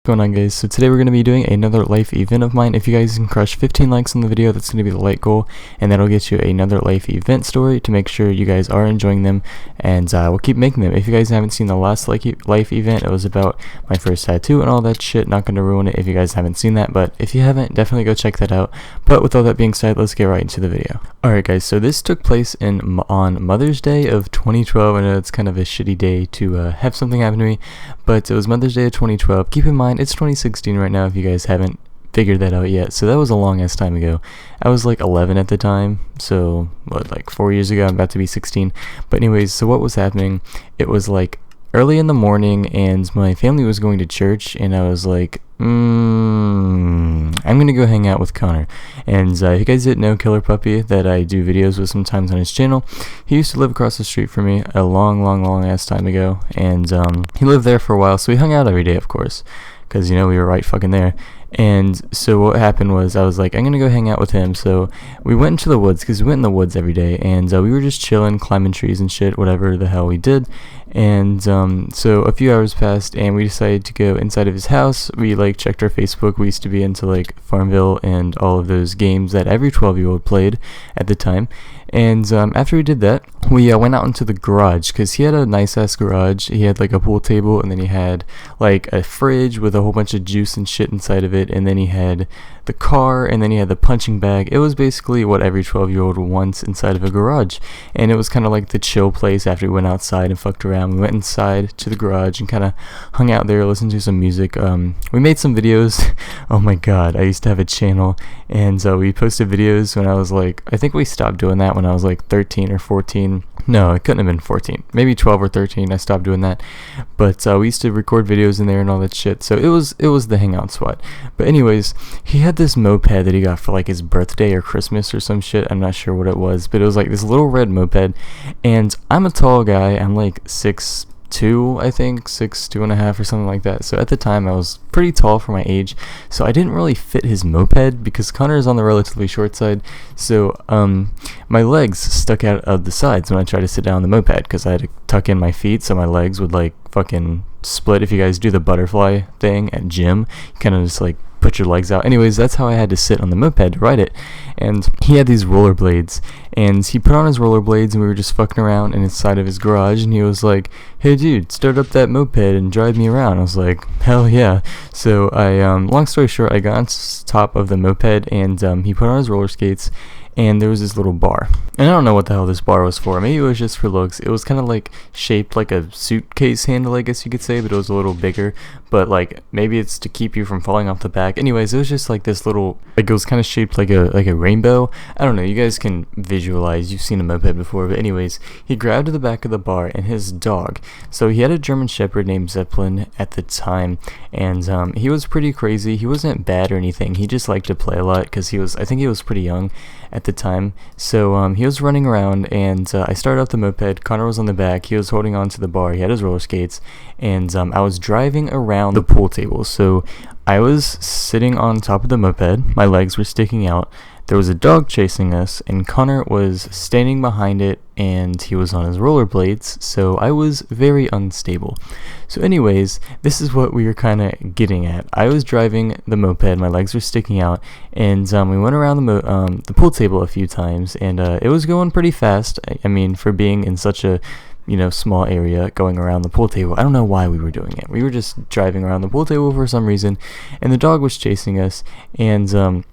going on, guys? So today we're going to be doing another life event of mine. If you guys can crush 15 likes on the video, that's going to be the like goal, and that'll get you another life event story to make sure you guys are enjoying them, and we'll keep making them. If you guys haven't seen the last life event, it was about my first tattoo and all that shit. Not going to ruin it if you guys haven't seen that, but if you haven't, definitely go check that out. But with all that being said, let's get right into the video. Alright guys, so this took place on Mother's Day of 2012. I know it's kind of a shitty day to have something happen to me, but it was Mother's Day of 2012. Keep in mind, it's 2016 right now if you guys haven't figured that out yet. So that was a long ass time ago. I was like 11 at the time, so what, like 4 years ago? I'm about to be 16. But anyways, so what was happening, it was like early in the morning and my family was going to church, and I was like, I'm gonna go hang out with Connor. And if you guys didn't know Killer Puppy, that I do videos with sometimes on his channel, he used to live across the street from me a long ass time ago, and he lived there for a while, so we hung out every day, of course, because, you know, we were right fucking there. And so what happened was, I was like, I'm gonna go hang out with him. So we went into the woods, because we went in the woods every day, and we were just chilling, climbing trees and shit, whatever the hell we did. And so a few hours passed, and we decided to go inside of his house. We like checked our Facebook. We used to be into like Farmville and all of those games that every 12-year-old played at the time. And after we did that, we went out into the garage, because he had a nice ass garage. He had like a pool table, and then he had like a fridge with a whole bunch of juice and shit inside of it, and then he had the car, and then he had the punching bag. It was basically what every 12-year-old wants inside of a garage, and it was kind of like the chill place. After we went outside and fucked around, we went inside to the garage and kind of hung out there, listened to some music. We made some videos. Oh my god, I used to have a channel, and we posted videos when I was like, I think we stopped doing that when I was like 13 or 14. No, it couldn't have been 14. Maybe 12 or 13. I stopped doing that. But we used to record videos in there and all that shit. So it was the hangout spot. But anyways, he had this moped that he got for like his birthday or Christmas or some shit. I'm not sure what it was, but it was like this little red moped. And I'm a tall guy. I'm like 6'2", I think, 6'2.5" or something like that. So at the time I was pretty tall for my age, so I didn't really fit his moped because Connor is on the relatively short side. So my legs stuck out of the sides when I tried to sit down on the moped, because I had to tuck in my feet so my legs would like fucking split. If you guys do the butterfly thing at gym, you kind of just like put your legs out. Anyways, that's how I had to sit on the moped to ride it. And he had these rollerblades, and he put on his rollerblades, and we were just fucking around inside of his garage, and he was like, hey dude, start up that moped and drive me around. I was like, hell yeah. So I long story short, I got on top of the moped, and he put on his roller skates, and there was this little bar, and I don't know what the hell this bar was for. Maybe it was just for looks. It was kind of like shaped like a suitcase handle, I guess you could say, but it was a little bigger. But like maybe it's to keep you from falling off the back. Anyways, it was just like this little, like it was kind of shaped like a rainbow. I don't know, you guys can visualize, you've seen a moped before. But anyways, he grabbed the back of the bar, and his dog, so he had a German Shepherd named Zeppelin at the time, and he was pretty crazy. He wasn't bad or anything, he just liked to play a lot, because I think he was pretty young at the time. So he was running around, and I started up the moped. Connor was on the back, he was holding on to the bar, he had his roller skates, and I was driving around the pool table. So I was sitting on top of the moped, my legs were sticking out, there was a dog chasing us, and Connor was standing behind it, and he was on his rollerblades, so I was very unstable. So anyways, this is what we were kind of getting at. I was driving the moped, my legs were sticking out, and we went around the pool table a few times, and it was going pretty fast. I mean, for being in such a small area, going around the pool table. I don't know why we were doing it. We were just driving around the pool table for some reason, and the dog was chasing us, and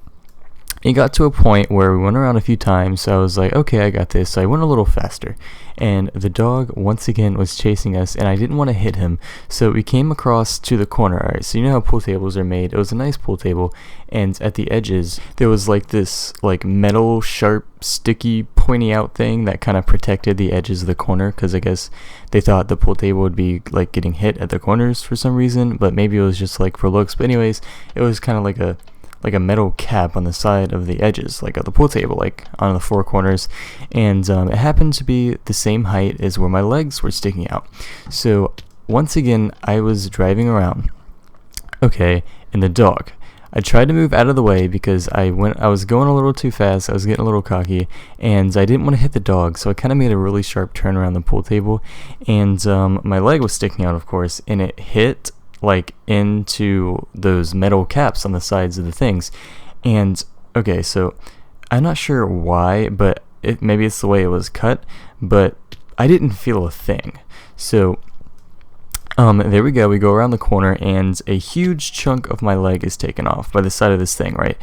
it got to a point where we went around a few times, so I was like, okay, I got this. So I went a little faster, and the dog once again was chasing us, and I didn't want to hit him, so we came across to the corner. Alright, so you know how pool tables are made. It was a nice pool table, and at the edges there was like this like metal, sharp, sticky, pointy out thing that kind of protected the edges of the corner, because I guess they thought the pool table would be like getting hit at the corners for some reason, but maybe it was just like for looks. But anyways, it was kind of like a metal cap on the side of the edges, like of the pool table, like on the four corners, and it happened to be the same height as where my legs were sticking out. So once again, I was driving around, okay, and the dog, I tried to move out of the way because I was going a little too fast, I was getting a little cocky, and I didn't want to hit the dog, so I kind of made a really sharp turn around the pool table, and my leg was sticking out, of course, and it hit like into those metal caps on the sides of the things. And okay, so I'm not sure why, but maybe it's the way it was cut, but I didn't feel a thing. So there we go. We go around the corner, and a huge chunk of my leg is taken off by the side of this thing, right?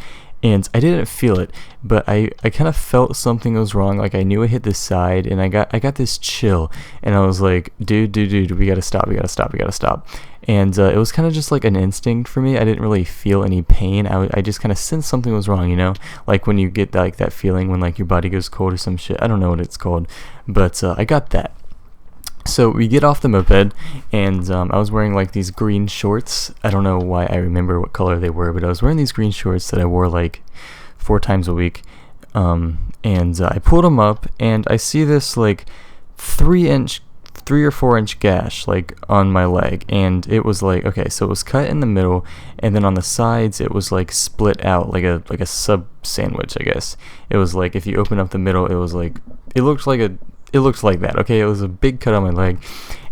And I didn't feel it, but I kind of felt something was wrong. Like I knew I hit the side, and I got this chill, and I was like, dude, we gotta stop. And it was kind of just like an instinct for me. I didn't really feel any pain. I just kind of sensed something was wrong, you know? Like when you get like that feeling when like your body goes cold or some shit. I don't know what it's called, but I got that. So we get off the moped, and I was wearing like these green shorts. I don't know why I remember what color they were, but I was wearing these green shorts that I wore like 4 times a week. And I pulled them up, and I see this like 3 or 4 inch gash like on my leg, and it was like, okay, so it was cut in the middle, and then on the sides it was like split out like a sub sandwich, I guess. It was like if you open up the middle, it was like it looked like that. Okay, it was a big cut on my leg,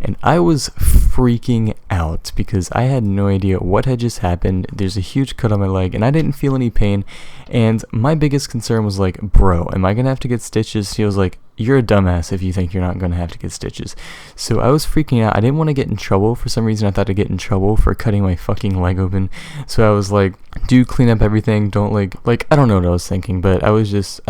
and I was freaking out because I had no idea what had just happened. There's a huge cut on my leg, and I didn't feel any pain, and my biggest concern was like, bro, am I gonna have to get stitches? He was like, you're a dumbass if you think you're not gonna have to get stitches. So I was freaking out. I didn't want to get in trouble. For some reason I thought I'd get in trouble for cutting my fucking leg open. So I was like, dude, clean up everything. Don't like I don't know what I was thinking, but I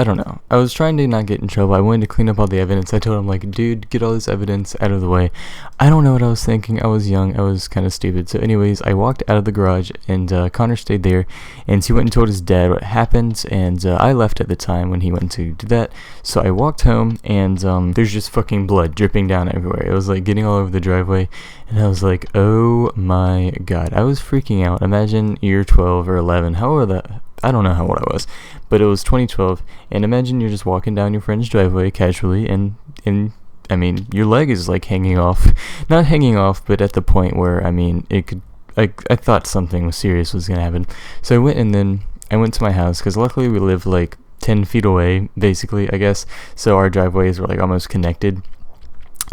don't know. I was trying to not get in trouble. I wanted to clean up all the evidence. I told him like, dude, get all this evidence out of the way. I don't know what I was thinking. I was young. I was kind of stupid. So anyways, I walked out of the garage, and Connor stayed there, and he went and told his dad what happened, and I left at the time when he went to do that. So I walked home, and there's just fucking blood dripping down everywhere. It was like getting all over the driveway, and I was like, oh my god. I was freaking out. Imagine you're 12 or 11. How old that? I don't know how old I was, but it was 2012, and imagine you're just walking down your friend's driveway casually, and I mean, your leg is like hanging off. Not hanging off, but at the point where, I mean, it could, like, I thought something was serious was gonna happen. So I went, and then I went to my house, because luckily we live like 10 feet away, basically, I guess. So our driveways were like almost connected.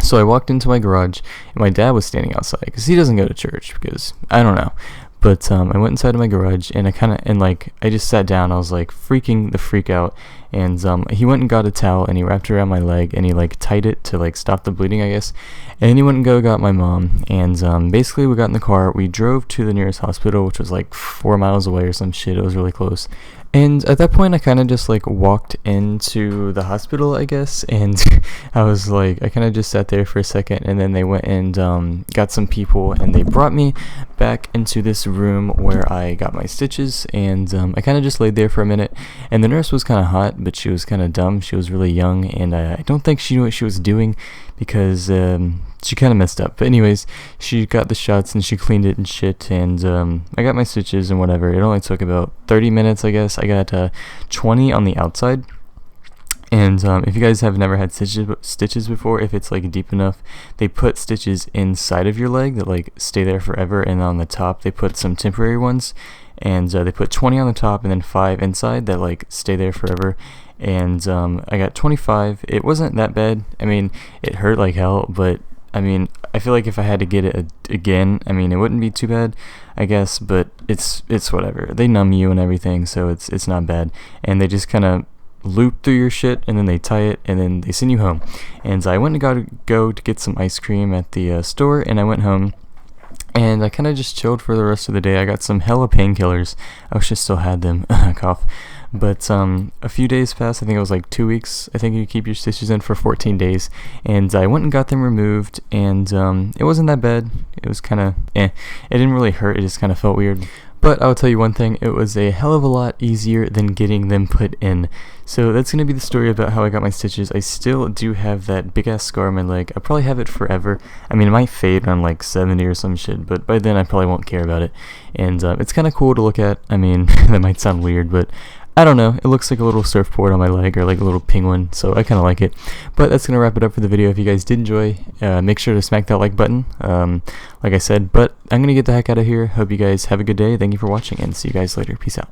So I walked into my garage, and my dad was standing outside, because he doesn't go to church, because, I don't know. But I went inside of my garage, and I just sat down. I was like freaking the freak out, and he went and got a towel, and he wrapped it around my leg, and he like tied it to like stop the bleeding, I guess. And then he went and got my mom, and basically we got in the car. We drove to the nearest hospital, which was like 4 miles away or some shit. It was really close. And at that point, I kind of just like walked into the hospital, I guess, and I was like, I kind of just sat there for a second, and then they went and got some people, and they brought me back into this room where I got my stitches, and I kind of just laid there for a minute, and the nurse was kind of hot, but she was kind of dumb. She was really young, and I don't think she knew what she was doing, because she kind of messed up. But anyways, she got the shots, and she cleaned it and shit, and I got my stitches and whatever. It only took about 30 minutes, I guess. I got 20 on the outside. And if you guys have never had stitches before, if it's like deep enough, they put stitches inside of your leg that like stay there forever, and on the top they put some temporary ones, and they put 20 on the top and then 5 inside that like stay there forever. And I got 25. It wasn't that bad. I mean, it hurt like hell, but I mean, I feel like if I had to get it again, I mean, it wouldn't be too bad, I guess, but it's whatever. They numb you and everything, so it's not bad. And they just kind of loop through your shit, and then they tie it, and then they send you home. And I went to go to get some ice cream at the store, and I went home, and I kind of just chilled for the rest of the day. I got some hella painkillers. I wish I still had them. Cough. But a few days passed. I think it was like 2 weeks. I think you keep your stitches in for 14 days. And I went and got them removed, and it wasn't that bad. It was kind of It didn't really hurt. It just kind of felt weird. But I'll tell you one thing, it was a hell of a lot easier than getting them put in. So that's going to be the story about how I got my stitches. I still do have that big ass scar on my leg. I'll probably have it forever. I mean, it might fade when I'm like 70 or some shit, but by then I probably won't care about it. And it's kind of cool to look at. I mean, that might sound weird, but I don't know, it looks like a little surfboard on my leg, or like a little penguin, so I kind of like it. But that's going to wrap it up for the video. If you guys did enjoy, make sure to smack that like button, like I said. But I'm going to get the heck out of here. Hope you guys have a good day. Thank you for watching, and see you guys later. Peace out.